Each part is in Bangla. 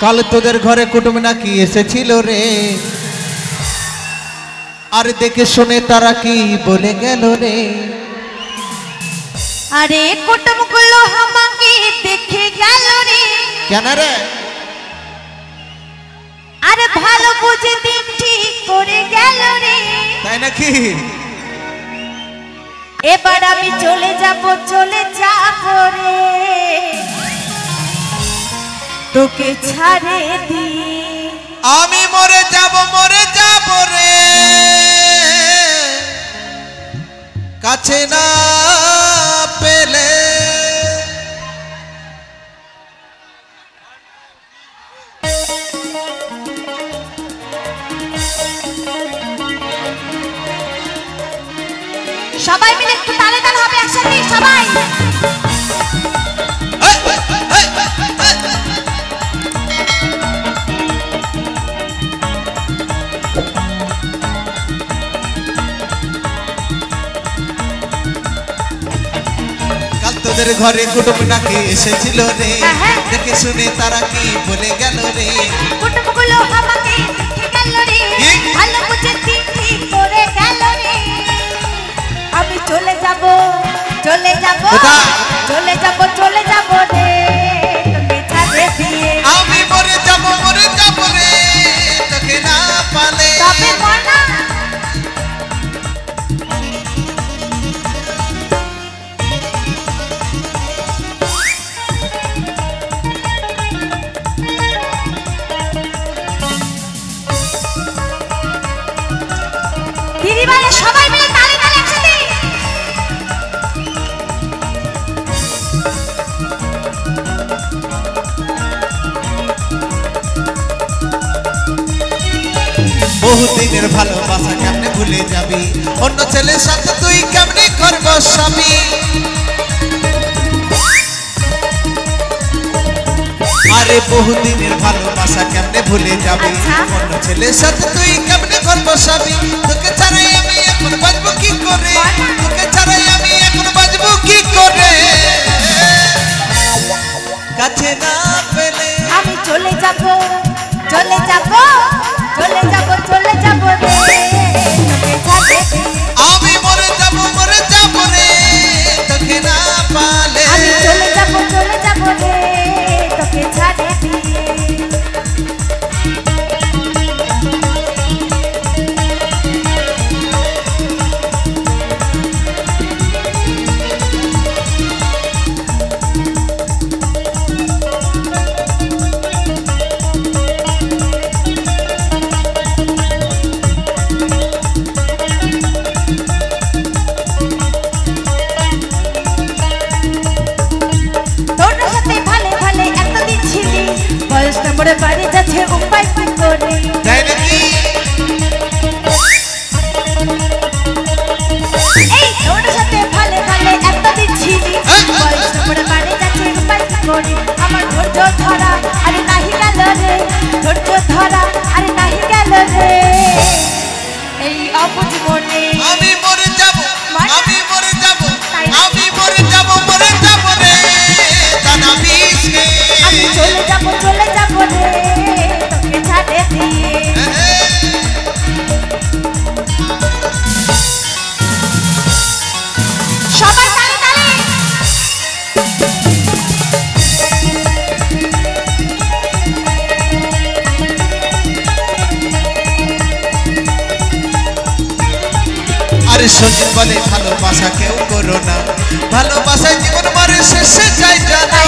কাল তোদের ঘরে কুটুম নাকি এসেছিল রে, আর দেখে শুনে তারা কি বলে গেল রে। আরে কুটুমগুলো আমাকে দেখে গেল রে। কেন রে? আরে ভালো বুঝে দিন ঠিক করে গেল রে। তাই নাকি? এবার আমি চলে যাব রে, তোকে ছাড়ে দি। আমি মরে যাব রে, কাছে না পেলে। সবাই মিলে একটু তালে তালে হবে একসাথে সবাই। তোদের ঘরে কুটুম নাকি এসেছিল রে, দেখে শুনে তারা কি বলে গেল রে। কুটুমগুলো আমাকে দেখে গেল রে, ভালো বুঝে ঠিক করে গেল রে। আমি চলে যাব রে, তোকে ছাড়ে দিয়ে। আমি মরে যাব রে, তোকে না পালে। তবে মনা দিদিভাই সবাই মিলে তালে তালে একসাথে। বহুদিনের ভালোবাসা কেমনে ভুলে যাবি, অন্য ছেলের সাথে তুই কেমনে করবো স্বামী। আরে বহুদিনের ভালোবাসা কেমনে ভুলে যাবি, অন্য ছেলের সাথে তুই কেমনে করবো স্বামী। তোকে ছাড়াই আমি এখন বাঁচবো কি করে, তোকে ছাড়াই আমি এখন বাঁচবো কি করে। কাছে না পেলে আমি চলে যাব রে, তোকে ছাড়ে দিয়ে। আমি মরে যাব রে, তোকে না পালে। আমি চলে যাব রে, তোকে ছাড়ে দিয়ে। মোরে বাড়ি যাচ্ছে উপায় কি করে। তাই নাকি? এই তোর সাথে ভালে এতদিন ছিলি, মোরে বাড়ি যাচ্ছে উপায় কি করে। আমার ধৈর্য ধরা আরে নাহি গেল রে, এই অবুঝ মনে। আমি মরে যাব রে, জানা বিশে। আমি চলে যাব রে, তোকে ছাড়ে দিয়ে। সবাই তালে তালে। আরে সঞ্জিত বলে ভালোবাসা কেউ করো না, ভালোবাসায় জীবন মারে শেষে যাই জানা।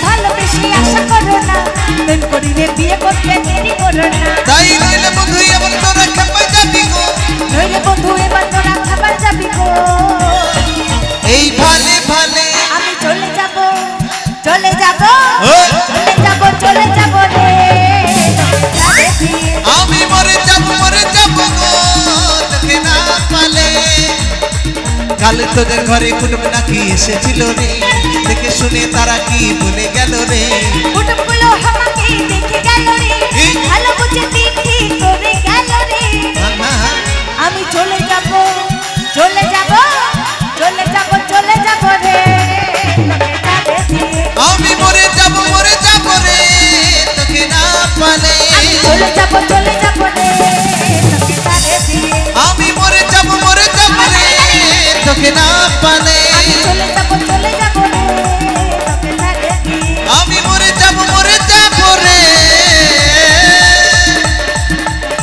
ভালোবেসে আশা করো না, প্রেম করিলে বিয়ে করতে দেরি করো না। তাই নইলে বন্ধু এমন তোরা খেপাই যাবি গো, এবার তোরা খাবার যাবি গো। এই ভালে আমি চলে যাব রে, আমি মরে যাব গো, তোকে না পালে। কাল তোদের ঘরে কুটুম নাকি এসেছিল রে, দেখে শুনে তারা কি বলে গেল রে। কুটুমগুলো আমাকে দেখে গেল রে, ভালো বুঝে দিন ঠিক করে গেল রে। আমি চলে যাব রে।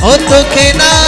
ও তোকে না